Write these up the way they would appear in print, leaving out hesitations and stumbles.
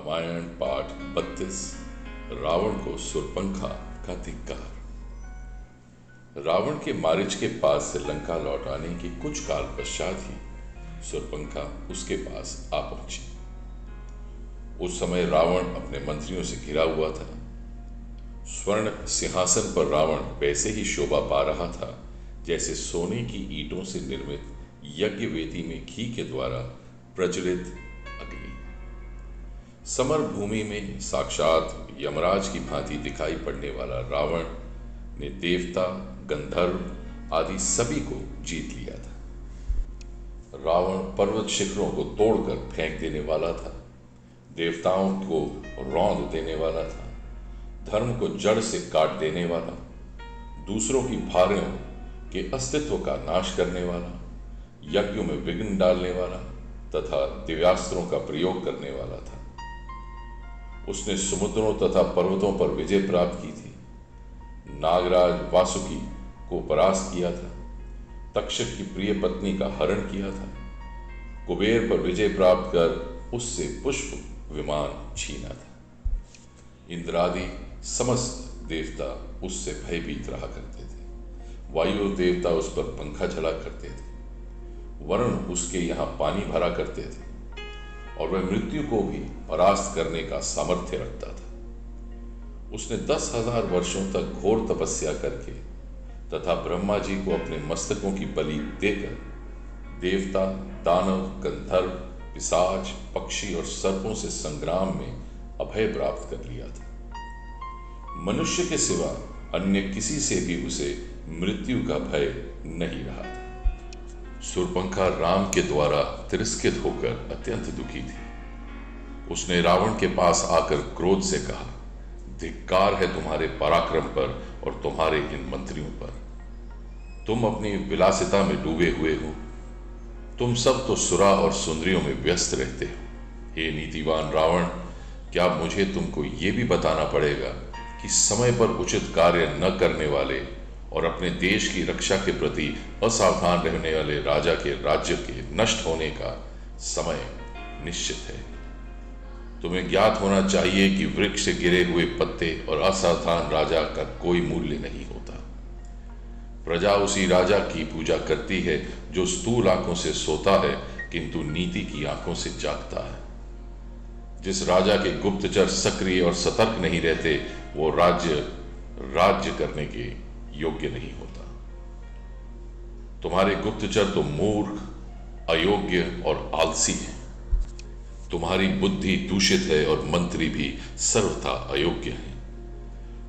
रामायण पाठ 32। रावण को शूर्पणखा का धिक्कार। रावण के मारीच के पास से लंका लौट आने के कुछ काल पश्चात ही शूर्पणखा उसके पास आ पहुंची। उस समय रावण अपने मंत्रियों से घिरा हुआ था। स्वर्ण सिंहासन पर रावण वैसे ही शोभा पा रहा था जैसे सोने की ईंटों से निर्मित यज्ञ वेदी में घी के द्वारा प्रज्वलित अग्नि। समर भूमि में साक्षात यमराज की भांति दिखाई पड़ने वाला रावण ने देवता, गंधर्व आदि सभी को जीत लिया था। रावण पर्वत शिखरों को तोड़कर फेंक देने वाला था, देवताओं को रौंद देने वाला था, धर्म को जड़ से काट देने वाला, दूसरों की भार्यों के अस्तित्व का नाश करने वाला, यज्ञों में विघ्न डालने वाला तथा दिव्यास्त्रों का प्रयोग करने वाला था। उसने समुद्रों तथा पर्वतों पर विजय प्राप्त की थी, नागराज वासुकी को परास्त किया था, तक्षक की प्रिय पत्नी का हरण किया था, कुबेर पर विजय प्राप्त कर उससे पुष्प विमान छीना था। इंद्रादि समस्त देवता उससे भयभीत रहा करते थे, वायु देवता उस पर पंखा झला करते थे, वरुण उसके यहाँ पानी भरा करते थे और वह मृत्यु को भी परास्त करने का सामर्थ्य रखता था। उसने 10,000 वर्षों तक घोर तपस्या करके तथा ब्रह्मा जी को अपने मस्तकों की बलि देकर देवता, दानव, गंधर्व, पिशाच, पक्षी और सर्पों से संग्राम में अभय प्राप्त कर लिया था। मनुष्य के सिवा अन्य किसी से भी उसे मृत्यु का भय नहीं रहा था। शूर्पणखा राम के द्वारा तिरस्कृत होकर अत्यंत दुखी थी। उसने रावण के पास आकर क्रोध से कहा, धिक्कार है तुम्हारे पराक्रम पर और तुम्हारे इन मंत्रियों पर। तुम अपनी विलासिता में डूबे हुए हो। तुम सब तो सुरा और सुंदरियों में व्यस्त रहते हो। हे नीतिवान रावण, क्या मुझे तुमको ये भी बताना पड़ेगा कि समय पर उचित कार्य न करने वाले और अपने देश की रक्षा के प्रति असावधान रहने वाले राजा के राज्य के नष्ट होने का समय निश्चित है। तुम्हें ज्ञात होना चाहिए कि वृक्ष से गिरे हुए पत्ते और असावधान राजा का कोई मूल्य नहीं होता। प्रजा उसी राजा की पूजा करती है जो स्थूल आंखों से सोता है किंतु नीति की आंखों से जागता है। जिस राजा के गुप्तचर सक्रिय और सतर्क नहीं रहते वो राज्य करने के योग्य नहीं होता। तुम्हारे गुप्तचर तो मूर्ख, अयोग्य और आलसी हैं। तुम्हारी बुद्धि दूषित है और मंत्री भी सर्वथा अयोग्य हैं।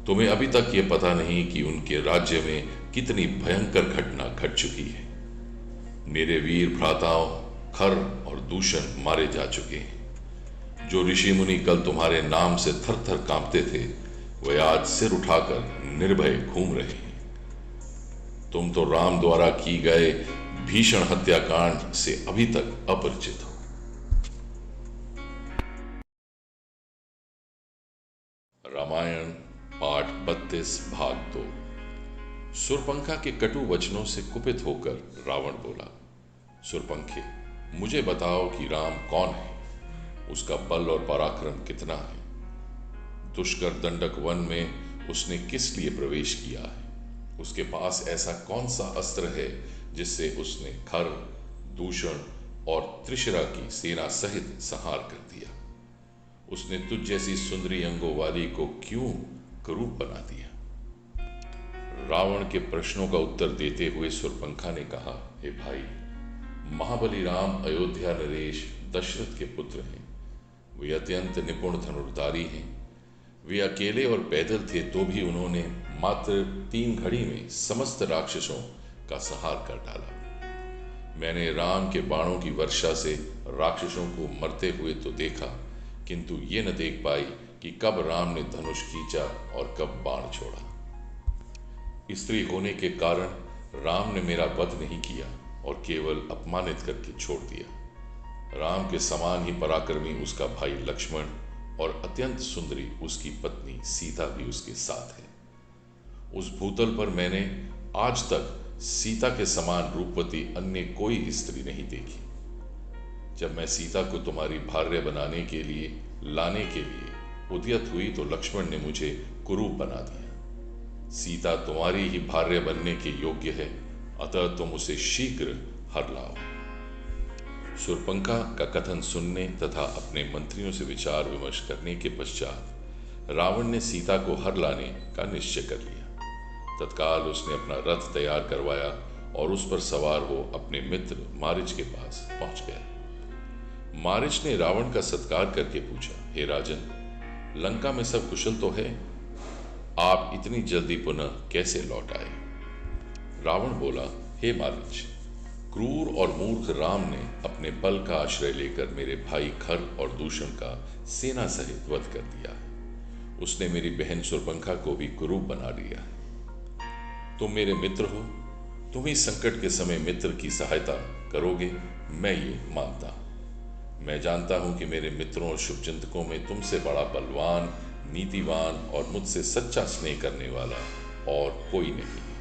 तुम्हें अभी तक यह पता नहीं कि उनके राज्य में कितनी भयंकर घटना घट चुकी है। मेरे वीर भ्राताओं खर और दूषण मारे जा चुके हैं। जो ऋषि मुनि कल तुम्हारे नाम से थर थर कांपते थे वे आज सिर उठाकर निर्भय घूम रहे हैं। तुम तो राम द्वारा की गए भीषण हत्याकांड से अभी तक अपरिचित हो। रामायण पाठ 32 भाग 2। शूर्पणखा के कटु वचनों से कुपित होकर रावण बोला, शूर्पणखे, मुझे बताओ कि राम कौन है, उसका बल और पराक्रम कितना है, दुष्कर दंडक वन में उसने किस लिए प्रवेश किया है, उसके पास ऐसा कौन सा अस्त्र है जिससे उसने खर, दूषण और त्रिशरा की सेना सहित संहार कर दिया। उसने तुझ जैसी सुंदरी अंगों वाली को क्यों करूप बना दिया। रावण के प्रश्नों का उत्तर देते हुए शूर्पणखा ने कहा, हे भाई, महाबली राम अयोध्या नरेश दशरथ के पुत्र हैं। वे अत्यंत निपुण धनुर्धारी हैं। वे अकेले और पैदल थे तो भी उन्होंने मात्र 3 घड़ी में समस्त राक्षसों का संहार कर डाला। मैंने राम के बाणों की वर्षा से राक्षसों को मरते हुए तो देखा किंतु ये न देख पाई कि कब राम ने धनुष खींचा और कब बाण छोड़ा। स्त्री होने के कारण राम ने मेरा वध नहीं किया और केवल अपमानित करके छोड़ दिया। राम के समान ही पराक्रमी उसका भाई लक्ष्मण और अत्यंत सुंदरी उसकी पत्नी सीता भी उसके साथ है। उस भूतल पर मैंने आज तक सीता के समान रूपवती अन्य कोई स्त्री नहीं देखी। जब मैं सीता को तुम्हारी भार्य बनाने के लिए लाने के लिए उद्यत हुई तो लक्ष्मण ने मुझे कुरूप बना दिया। सीता तुम्हारी ही भार्य बनने के योग्य है, अतः तुम उसे शीघ्र हर लाओ। शूर्पणखा का कथन सुनने तथा अपने मंत्रियों से विचार विमर्श करने के पश्चात रावण ने सीता को हर लाने का निश्चय कर लिया। तत्काल उसने अपना रथ तैयार करवाया और उस पर सवार हो अपने मित्र मारीच के पास पहुंच गया। मारीच ने रावण का सत्कार करके पूछा, हे राजन, लंका में सब कुशल तो है? आप इतनी जल्दी पुनः कैसे लौट आए? रावण बोला, हे मारीच, क्रूर और मूर्ख राम ने अपने बल का आश्रय लेकर मेरे भाई खर और दूषण का सेना सहित वध कर दिया है। उसने मेरी बहन शूर्पणखा को भी कुरूप बना दिया है। तुम मेरे मित्र हो, तुम ही संकट के समय मित्र की सहायता करोगे, मैं ये मानता हूं। मैं जानता हूं कि मेरे मित्रों और शुभचिंतकों में तुमसे बड़ा बलवान, नीतिवान और मुझसे सच्चा स्नेह करने वाला और कोई नहीं है।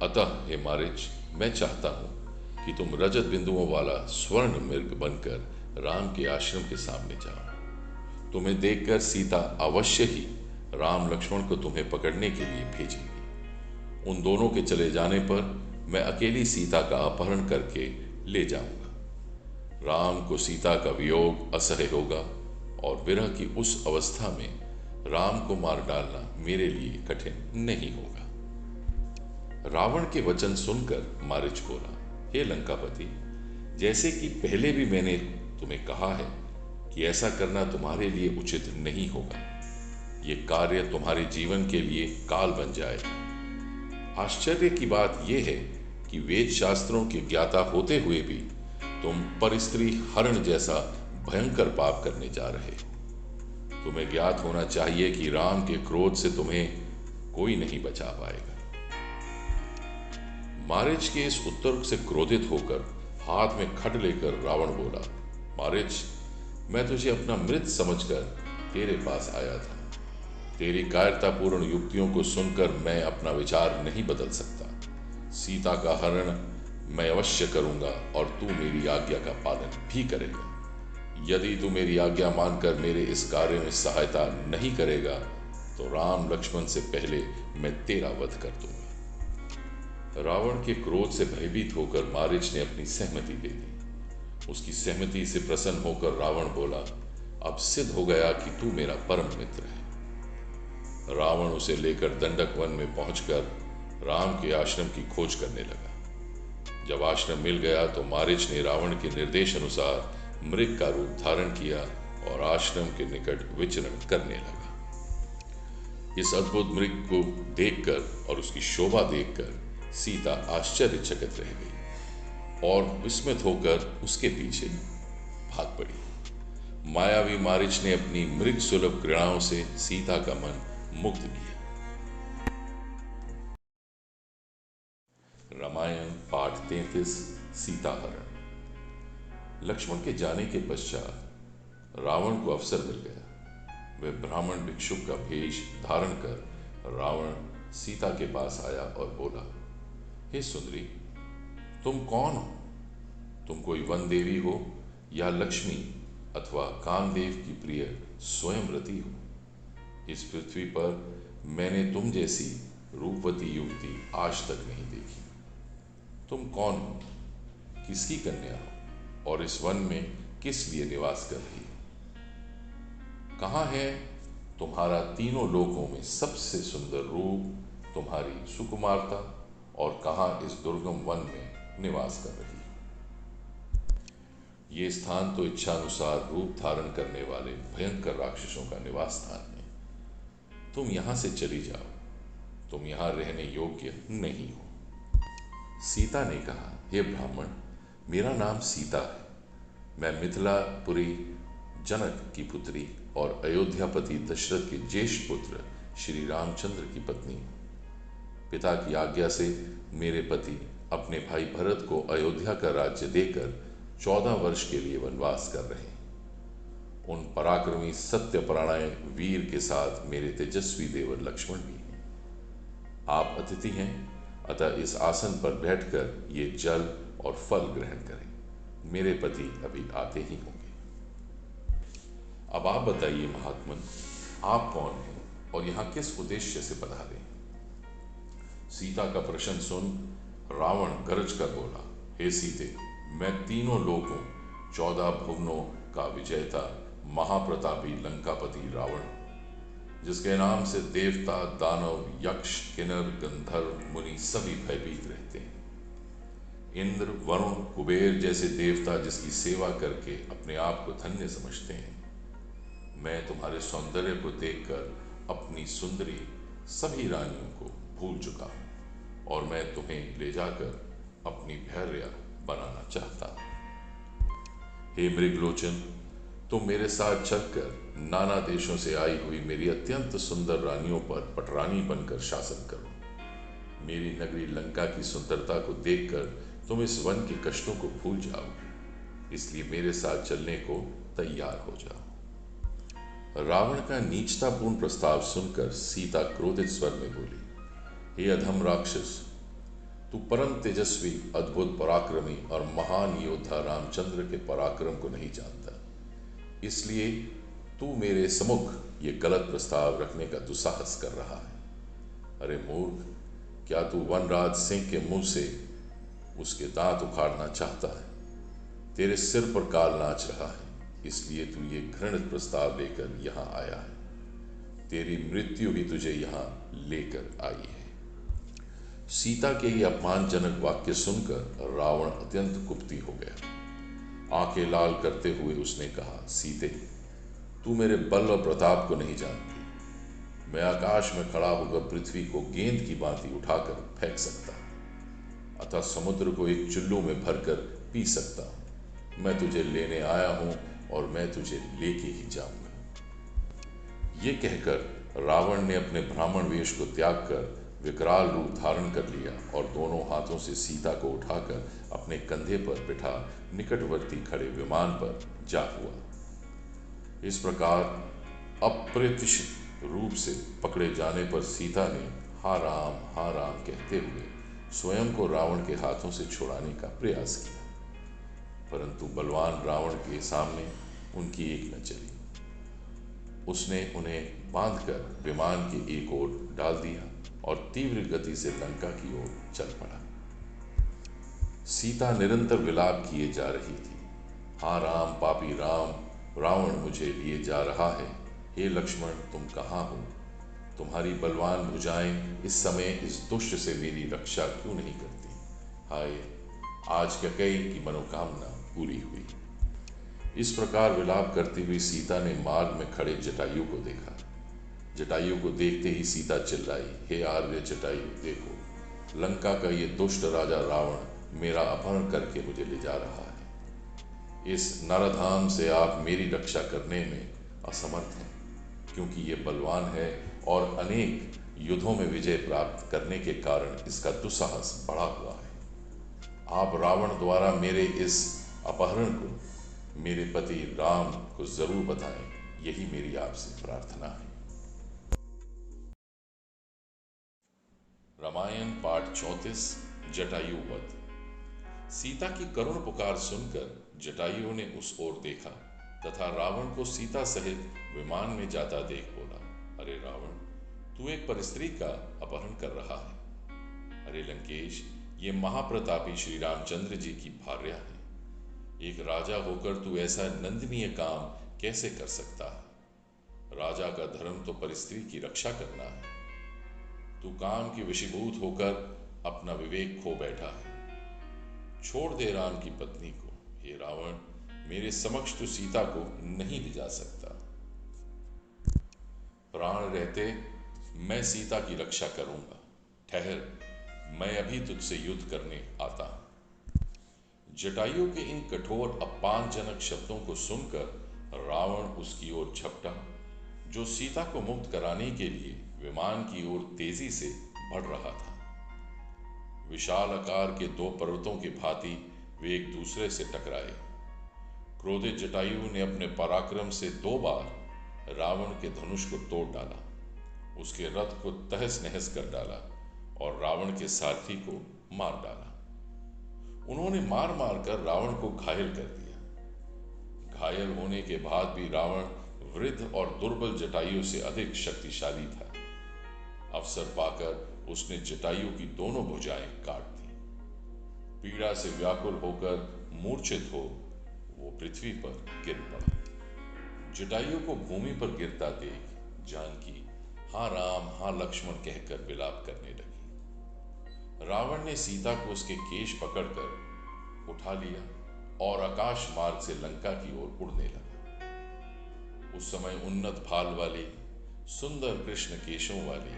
अतः हे मारीच, मैं चाहता हूं कि तुम रजत बिंदुओं वाला स्वर्ण मृग बनकर राम के आश्रम के सामने जाओ। तुम्हें देखकर सीता अवश्य ही राम लक्ष्मण को तुम्हें पकड़ने के लिए भेजेगी। उन दोनों के चले जाने पर मैं अकेली सीता का अपहरण करके ले जाऊंगा। राम को सीता का वियोग असह्य होगा और विरह की उस अवस्था में राम को मार डालना मेरे लिए कठिन नहीं होगा। रावण के वचन सुनकर मारीच बोला, हे लंकापति, जैसे कि पहले भी मैंने तुम्हें कहा है कि ऐसा करना तुम्हारे लिए उचित नहीं होगा। ये कार्य तुम्हारे जीवन के लिए काल बन जाएगा। आश्चर्य की बात यह है कि वेद शास्त्रों के ज्ञाता होते हुए भी तुम परस्त्री हरण जैसा भयंकर पाप करने जा रहे हो। तुम्हें ज्ञात होना चाहिए कि राम के क्रोध से तुम्हें कोई नहीं बचा पाएगा। मारीच के इस उत्तर से क्रोधित होकर हाथ में खड्ग लेकर रावण बोला, मारीच, मैं तुझे अपना मृत समझकर तेरे पास आया था। तेरी कायरतापूर्ण युक्तियों को सुनकर मैं अपना विचार नहीं बदल सकता। सीता का हरण मैं अवश्य करूंगा और तू मेरी आज्ञा का पालन भी करेगा। यदि तू मेरी आज्ञा मानकर मेरे इस कार्य में सहायता नहीं करेगा तो राम लक्ष्मण से पहले मैं तेरा वध कर दूंगा। रावण के क्रोध से भयभीत होकर मारीच ने अपनी सहमति दे दी। उसकी सहमति से प्रसन्न होकर रावण बोला, अब सिद्ध हो गया कि तू मेरा परम मित्र है। रावण उसे लेकर दंडक वन में पहुंचकर राम के आश्रम की खोज करने लगा। जब आश्रम मिल गया तो मारीच ने रावण के निर्देश अनुसार मृग का रूप धारण किया और आश्रम के निकट विचरण करने लगा। इस अद्भुत मृग को देखकर और उसकी शोभा देखकर सीता आश्चर्यचकित रह गई और विस्मित होकर उसके पीछे भाग पड़ी। मायावी मारीच ने अपनी मृग सुलभ क्रीड़ाओं से सीता का मन मुक्त किया। रामायण पाठ 33 सीताहरण। लक्ष्मण के जाने के पश्चात रावण को अवसर मिल गया। वह ब्राह्मण भिक्षुक का भेष धारण कर रावण सीता के पास आया और बोला, हे सुंदरी, तुम कौन हो? तुम कोई वन देवी हो या लक्ष्मी अथवा कामदेव की प्रिय स्वयंवृति हो? इस पृथ्वी पर मैंने तुम जैसी रूपवती युवती आज तक नहीं देखी। तुम कौन हो, किसकी कन्या हो और इस वन में किस लिए निवास कर रही हो? कहाँ है तुम्हारा तीनों लोकों में सबसे सुंदर रूप, तुम्हारी सुकुमारता, और कहाँ इस दुर्गम वन में निवास कर रही हो? ये स्थान तो इच्छानुसार रूप धारण करने वाले भयंकर राक्षसों का निवास स्थान है। तुम यहां से चली जाओ, तुम यहां रहने योग्य नहीं हो। सीता ने कहा, हे ब्राह्मण, मेरा नाम सीता है। मैं मिथिलापुरी जनक की पुत्री और अयोध्यापति दशरथ के ज्येष्ठ पुत्र श्री रामचंद्र की पत्नी हूं। पिता की आज्ञा से मेरे पति अपने भाई भरत को अयोध्या का राज्य देकर 14 वर्ष के लिए वनवास कर रहे हैं। उन पराक्रमी सत्यपरायण वीर के साथ मेरे तेजस्वी देवर लक्ष्मण भी हैं। आप अतिथि हैं, अतः इस आसन पर बैठकर ये जल और फल ग्रहण करें। मेरे पति अभी आते ही होंगे। अब आप बताइए महात्मन, आप कौन हैं और यहाँ किस उद्देश्य से पधारे? सीता का प्रश्न सुन रावण गरज कर बोला, हे सीते, मैं तीनों लोकों 14 भुवनों का विजेता महाप्रतापी लंकापति रावण, जिसके नाम से देवता, दानव, यक्ष, किन्नर, गंधर्व, मुनि सभी भयभीत रहते हैं। इंद्र, वरुण, कुबेर जैसे देवता जिसकी सेवा करके अपने आप को धन्य समझते हैं। मैं तुम्हारे सौंदर्य को देखकर अपनी सुंदरी सभी रानियों को भूल चुका हूं और मैं तुम्हें ले जाकर अपनी भैर्या बनाना चाहता हूं। हे मृगलोचन, तुम मेरे साथ चलकर नाना देशों से आई हुई मेरी अत्यंत सुंदर रानियों पर पटरानी बनकर शासन करो। मेरी नगरी लंका की सुंदरता को देखकर तुम इस वन के कष्टों को भूल जाओगे, इसलिए मेरे साथ चलने को तैयार हो जाओ। रावण का नीचतापूर्ण प्रस्ताव सुनकर सीता क्रोधित स्वर में बोली, हे अधम राक्षस, तू परम तेजस्वी, अद्भुत पराक्रमी और महान योद्धा रामचंद्र के पराक्रम को नहीं जानता, इसलिए तू मेरे सम्मुख ये गलत प्रस्ताव रखने का दुस्साहस कर रहा है। अरे मूर्ख, क्या तू वनराज सिंह के मुंह से उसके दांत उखाड़ना चाहता है? तेरे सिर पर काल नाच रहा है, इसलिए तू ये घृणित प्रस्ताव लेकर यहाँ आया है। तेरी मृत्यु ही तुझे यहाँ लेकर आई है। सीता के ये अपमानजनक वाक्य सुनकर रावण अत्यंत कुपित हो गया। आंखें लाल करते हुए उसने कहा, सीते, तू मेरे बल और प्रताप को नहीं जानती। मैं आकाश में खड़ा होकर पृथ्वी को गेंद की भांति उठाकर फेंक सकता हूं, अतः समुद्र को एक चुल्लू में भरकर पी सकता हूं। मैं तुझे लेने आया हूं और मैं तुझे लेके ही जाऊंगा। ये कहकर रावण ने अपने ब्राह्मण वेश को त्याग कर विकराल रूप धारण कर लिया और दोनों हाथों से सीता को उठाकर अपने कंधे पर बिठा निकटवर्ती खड़े विमान पर जा हुआ। इस प्रकार अप्रत्याशित रूप से पकड़े जाने पर सीता ने हा राम कहते हुए स्वयं को रावण के हाथों से छुड़ाने का प्रयास किया, परंतु बलवान रावण के सामने उनकी एक न चली। उसने उन्हें बांधकर विमान के एक ओर डाल दिया और तीव्र गति से लंका की ओर चल पड़ा। सीता निरंतर विलाप किए जा रही थी, हाँ राम, पापी राम, रावण मुझे लिए जा रहा है। हे लक्ष्मण, तुम कहाँ हो? तुम्हारी बलवान भुजाएं इस समय इस दुष्ट से मेरी रक्षा क्यों नहीं करती? हाय, आज कैकेयी की मनोकामना पूरी हुई। इस प्रकार विलाप करती हुई सीता ने मार्ग में खड़े जटायु को देखा। जटायु को देखते ही सीता चिल्लाई, हे आर्य जटायु, देखो, लंका का ये दुष्ट राजा रावण मेरा अपहरण करके मुझे ले जा रहा है। इस नरधाम से आप मेरी रक्षा करने में असमर्थ हैं, क्योंकि ये बलवान है और अनेक युद्धों में विजय प्राप्त करने के कारण इसका दुस्साहस बढ़ा हुआ है। आप रावण द्वारा मेरे इस अपहरण को मेरे पति राम को जरूर बताएं, यही मेरी आपसे प्रार्थना है। रामायण पाठ 34 जटायु वध। सीता की करुण पुकार सुनकर जटायु ने उस ओर देखा तथा रावण को सीता सहित विमान में जाता देख बोला, अरे रावण, तू एक परस्त्री का अपहरण कर रहा है। अरे लंकेश, ये महाप्रतापी श्री रामचंद्र जी की भार्या है। एक राजा होकर तू ऐसा निंदनीय काम कैसे कर सकता है? राजा का धर्म तो परस्त्री की रक्षा करना है। तू काम के वशीभूत होकर अपना विवेक खो बैठा है। छोड़ दे राम की पत्नी को। हे रावण, मेरे समक्ष तू सीता को नहीं ले जा सकता। प्राण रहते मैं सीता की रक्षा करूंगा। ठहर, मैं अभी तुझसे युद्ध करने आता हूं। जटायु के इन कठोर अपमानजनक शब्दों को सुनकर रावण उसकी ओर झपटा, जो सीता को मुक्त कराने के लिए विमान की ओर तेजी से बढ़ रहा था। विशाल आकार के दो पर्वतों की भांति वे एक दूसरे से टकराए। क्रोधित जटायु ने अपने पराक्रम से 2 बार रावण के धनुष को तोड़ डाला, उसके रथ को तहस नहस कर डाला और रावण के सारथी को मार डाला। उन्होंने मार मार कर रावण को घायल कर दिया। घायल होने के बाद भी रावण वृद्ध और दुर्बल जटायु से अधिक शक्तिशाली था। अवसर पाकर उसने जटायु की दोनों भुजाएं काट दी। पीड़ा से व्याकुल होकर मूर्छित हो वो पृथ्वी पर गिर पड़ा। जटायु को भूमि पर गिरता देख जानकी हाँ राम हाँ लक्ष्मण कहकर विलाप करने लगी। रावण ने सीता को उसके केश पकड़कर उठा लिया और आकाश मार्ग से लंका की ओर उड़ने लगा। उस समय उन्नत भाल वाली सुंदर कृष्ण केशों वाली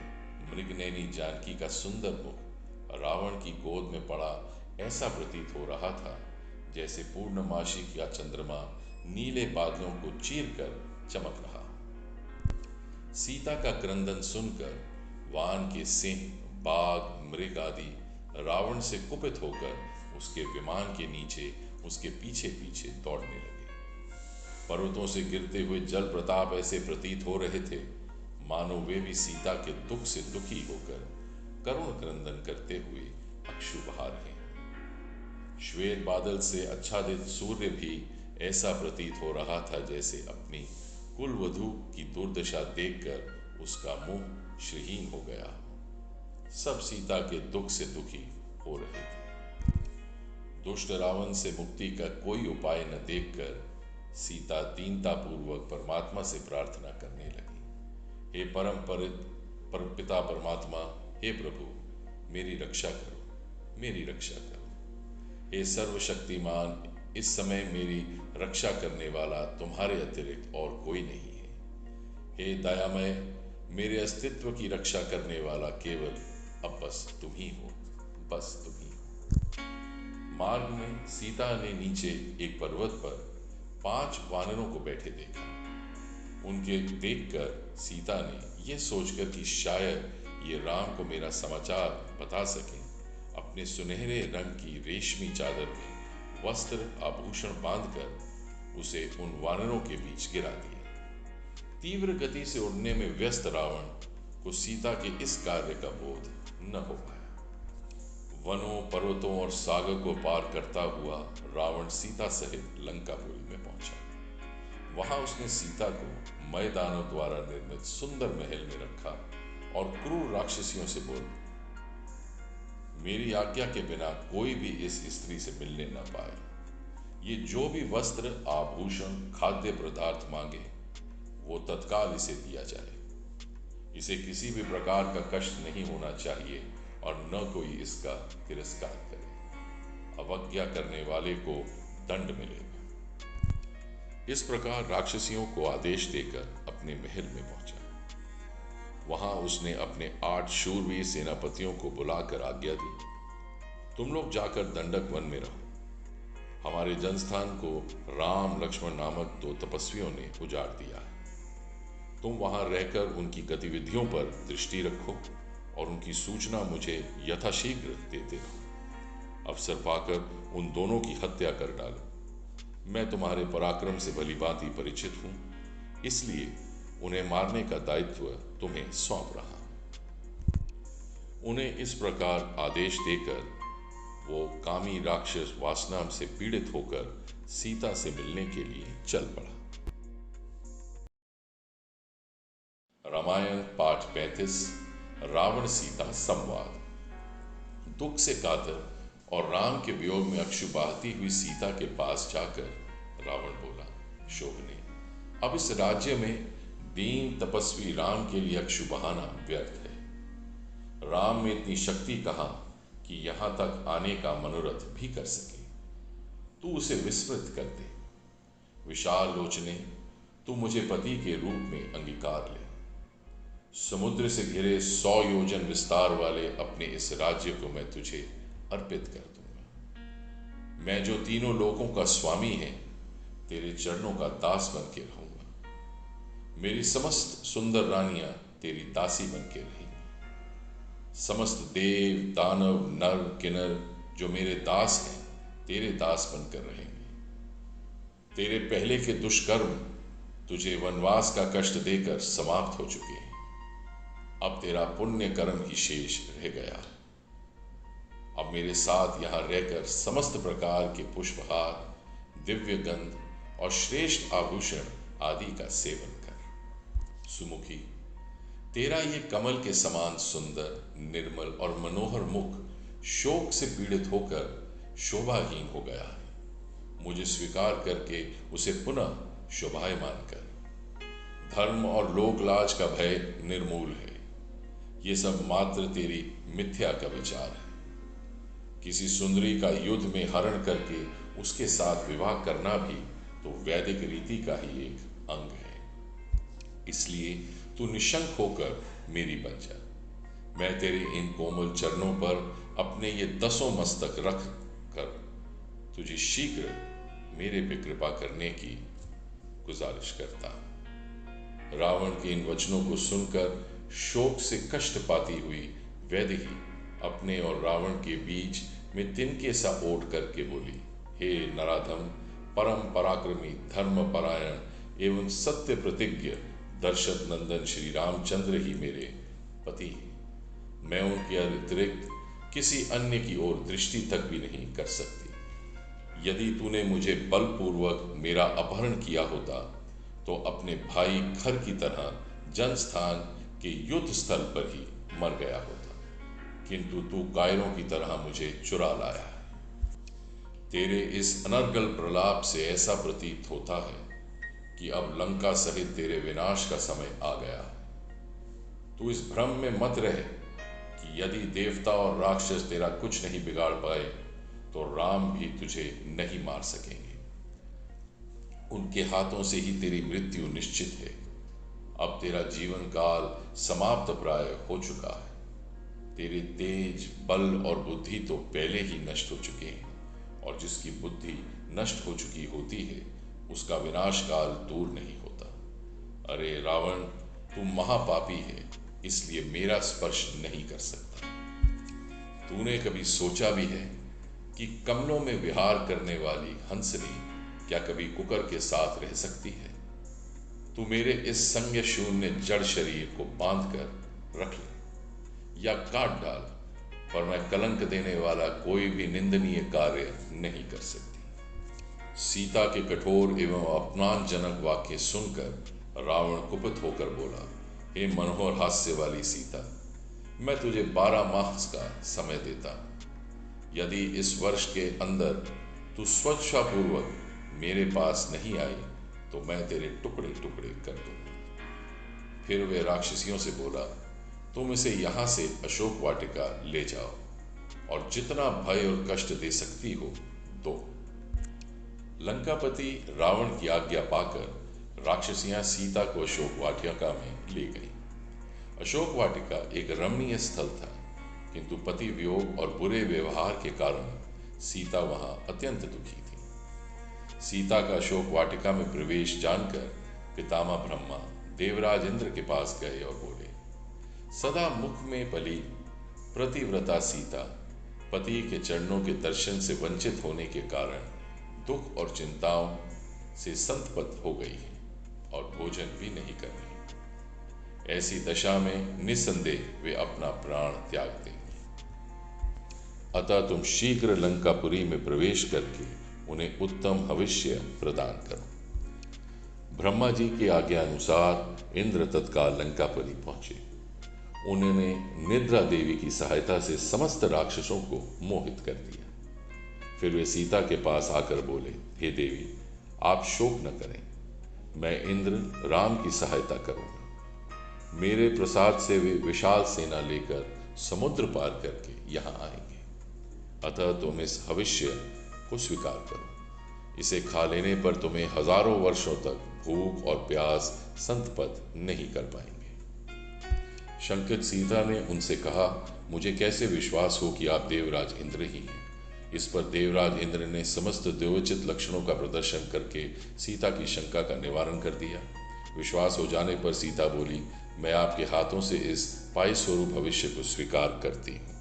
मृगनयनी जानकी का सुंदर मुख रावण की गोद में पड़ा ऐसा प्रतीत हो रहा था जैसे पूर्णमासी का चंद्रमा नीले बादलों को चीरकर चमक रहा। सीता का क्रंदन सुनकर वान के सिंह बाघ मृग आदि रावण से कुपित होकर उसके विमान के नीचे उसके पीछे पीछे दौड़ने लगे। पर्वतों से गिरते हुए जल प्रताप ऐसे प्रतीत हो रहे थे मानो वे भी सीता के दुख से दुखी होकर करुण क्रंदन करते हुए अश्रु बहा रहे हैं। श्वेत बादल से आच्छादित सूर्य भी ऐसा प्रतीत हो रहा था जैसे अपनी कुलवधू की दुर्दशा देखकर उसका मुंह श्रीहीन हो गया। सब सीता के दुख से दुखी हो रहे थे। दुष्ट रावण से मुक्ति का कोई उपाय न देखकर सीता दीनता पूर्वक परमात्मा से प्रार्थना करने लगी। हे परम पिता परमात्मा, हे प्रभु, मेरी रक्षा करो, मेरी रक्षा करो। हे सर्वशक्तिमान, इस समय मेरी रक्षा करने वाला तुम्हारे अतिरिक्त और कोई नहीं है। हे दयामय, मेरे अस्तित्व की रक्षा करने वाला केवल अब बस तुम ही हो, बस तुम ही हो। मार्ग में सीता ने नीचे एक पर्वत पर 5 वानरों को बैठे देखा। उनके देखकर सीता ने यह सोचकर कि शायद ये राम को मेरा समाचार बता सके, अपने सुनहरे रंग की रेशमी चादर में वस्त्र आभूषण बांधकर उसे उन वानरों के बीच गिरा दिया। तीव्र गति से उड़ने में व्यस्त रावण को सीता के इस कार्य का बोध न हो पाया। वनों, पर्वतों और सागर को पार करता हुआ रावण सीता सहित लंकापुरी में पहुंचा। वहां उसने सीता को मय दानव द्वारा निर्मित सुंदर महल में रखा और क्रूर राक्षसियों से बोला, मेरी आज्ञा के बिना कोई भी इस स्त्री से मिलने न पाए। ये जो भी वस्त्र, आभूषण, खाद्य पदार्थ मांगे वो तत्काल इसे दिया जाए। इसे किसी भी प्रकार का कष्ट नहीं होना चाहिए और न कोई इसका तिरस्कार करे। अवज्ञा करने वाले को दंड मिलेगा। इस प्रकार राक्षसियों को आदेश देकर अपने महल में पहुंचा। वहां उसने अपने 8 शूरवीर सेनापतियों को बुलाकर आज्ञा दी, तुम लोग जाकर दंडक वन में रहो। हमारे जनस्थान को राम लक्ष्मण नामक 2 तपस्वियों ने उजाड़ दिया है। तुम वहां रहकर उनकी गतिविधियों पर दृष्टि रखो और उनकी सूचना मुझे यथाशीघ्र देते रहो। अवसर पाकर उन दोनों की हत्या कर डालो। मैं तुम्हारे पराक्रम से भलीभांति परिचित हूं, इसलिए उन्हें मारने का दायित्व तुम्हें सौंप रहा हूं। उन्हें इस प्रकार आदेश देकर वो कामी राक्षस वासना से पीड़ित होकर सीता से मिलने के लिए चल पड़ा। रामायण पाठ 35 रावण सीता संवाद। दुख से कातर और राम के वियोग में अश्रु बहाती हुई सीता के पास जाकर रावण बोला, शोभने, अब इस राज्य में दीन तपस्वी राम के लिए अश्रु बहाना व्यर्थ है। राम में इतनी शक्ति कहां कि यहां तक आने का मनोरथ भी कर सके। तू उसे विस्मृत कर दे। विशाल लोचने, तू मुझे पति के रूप में अंगीकार ले। समुद्र से घिरे 100 योजन विस्तार वाले अपने इस राज्य को मैं तुझे अर्पित कर दूंगा। मैं जो तीनों लोकों का स्वामी है, तेरे चरणों का दास बन के रहूंगा। मेरी समस्त सुंदर रानियां तेरी दासी बन के रहेंगी। समस्त देव, दानव, नर, किन्नर जो मेरे दास हैं, तेरे दास बनकर रहेंगे। तेरे पहले के दुष्कर्म तुझे वनवास का कष्ट देकर समाप्त हो चुके हैं। अब तेरा पुण्य कर्म ही शेष रह गया। अब मेरे साथ यहाँ रहकर समस्त प्रकार के पुष्पहार, दिव्य गंध और श्रेष्ठ आभूषण आदि का सेवन कर। सुमुखी, तेरा ये कमल के समान सुंदर, निर्मल और मनोहर मुख शोक से पीड़ित होकर शोभाहीन हो गया है। मुझे स्वीकार करके उसे पुनः शोभायमान कर। धर्म और लोक लाज का भय निर्मूल है। ये सब मात्र तेरी मिथ्या का विचार है। किसी सुंदरी का युद्ध में हरण करके उसके साथ विवाह करना भी तो वैदिक रीति का ही एक अंग है। इसलिए तू निशंक होकर मेरी बन जा। मैं तेरे इन कोमल चरणों पर अपने ये 10 मस्तक रख कर तुझे शीघ्र मेरे पे कृपा करने की गुजारिश करता हूं। रावण के इन वचनों को सुनकर शोक से कष्ट पाती हुई वैदेही अपने और रावण के बीच में तिनके सा ओट करके बोली, हे नराधम, परम पराक्रमी, धर्म परायण एवं सत्य प्रतिज्ञ दशरथ नंदन श्री रामचंद्र ही मेरे पति हैं। मैं उनके अतिरिक्त किसी अन्य की ओर दृष्टि तक भी नहीं कर सकती। यदि तूने मुझे बलपूर्वक मेरा अपहरण किया होता तो अपने भाई खर की तरह जनस्थान के युद्ध स्थल पर ही मर गया होता, किंतु तू कायरों की तरह मुझे चुरा लाया है। तेरे इस अनर्गल प्रलाप से ऐसा प्रतीत होता है कि अब लंका सहित तेरे विनाश का समय आ गया है। तू इस भ्रम में मत रहे कि यदि देवता और राक्षस तेरा कुछ नहीं बिगाड़ पाए तो राम भी तुझे नहीं मार सकेंगे। उनके हाथों से ही तेरी मृत्यु निश्चित है। अब तेरा जीवन काल समाप्त प्राय हो चुका है। तेरे तेज, बल और बुद्धि तो पहले ही नष्ट हो चुके हैं, और जिसकी बुद्धि नष्ट हो चुकी होती है उसका विनाश काल दूर नहीं होता। अरे रावण, तू महापापी है, इसलिए मेरा स्पर्श नहीं कर सकता। तूने कभी सोचा भी है कि कमलों में विहार करने वाली हंसनी क्या कभी कुकर के साथ रह सकती है? तू मेरे इस संग शून्य जड़ शरीर को बांध कर रख ले या काट डाल, पर मैं कलंक देने वाला कोई भी निंदनीय कार्य नहीं कर सकती। सीता के कठोर एवं अपमानजनक वाक्य सुनकर रावण कुपित होकर बोला, हे मनोहर हास्य वाली सीता, मैं तुझे 12 माह का समय देता हूं। यदि इस वर्ष के अंदर तू स्वेच्छापूर्वक मेरे पास नहीं आई तो मैं तेरे टुकड़े टुकड़े कर दूंगा। फिर वे राक्षसियों से बोला, तुम इसे यहां से अशोक वाटिका ले जाओ और जितना भय और कष्ट दे सकती हो दो। लंकापति रावण की आज्ञा पाकर राक्षसियां सीता को अशोक वाटिका में ले गई। अशोक वाटिका एक रमणीय स्थल था, किंतु पति वियोग और बुरे व्यवहार के कारण सीता वहां अत्यंत दुखी थी। सीता का अशोक वाटिका में प्रवेश जानकर पितामह ब्रह्मा देवराज इंद्र के पास गए और बोले, सदा मुख में पली प्रतिव्रता सीता पति के चरणों के दर्शन से वंचित होने के कारण दुख और चिंताओं से संतप्त हो गई है और भोजन भी नहीं कर रही। ऐसी दशा में निस्संदेह वे अपना प्राण त्याग देंगे। अतः तुम शीघ्र लंकापुरी में प्रवेश करके उन्हें उत्तम हविष्य प्रदान करो। ब्रह्मा जी की आज्ञा अनुसार इंद्र तत्काल लंकापुरी पहुंचे। उन्होंने निद्रा देवी की सहायता से समस्त राक्षसों को मोहित कर दिया। फिर वे सीता के पास आकर बोले, हे देवी, आप शोक न करें, मैं इंद्र राम की सहायता करूंगा। मेरे प्रसाद से वे विशाल सेना लेकर समुद्र पार करके यहां आएंगे। अतः तुम इस हविष्य को स्वीकार करो। इसे खा लेने पर तुम्हें हजारों वर्षों तक भूख और प्यास संतपत नहीं कर पाएंगे। शंकित सीता ने उनसे कहा, मुझे कैसे विश्वास हो कि आप देवराज इंद्र ही हैं? इस पर देवराज इंद्र ने समस्त देवोचित लक्षणों का प्रदर्शन करके सीता की शंका का निवारण कर दिया। विश्वास हो जाने पर सीता बोली, मैं आपके हाथों से इस पाई स्वरूप भविष्य को स्वीकार करती हूँ।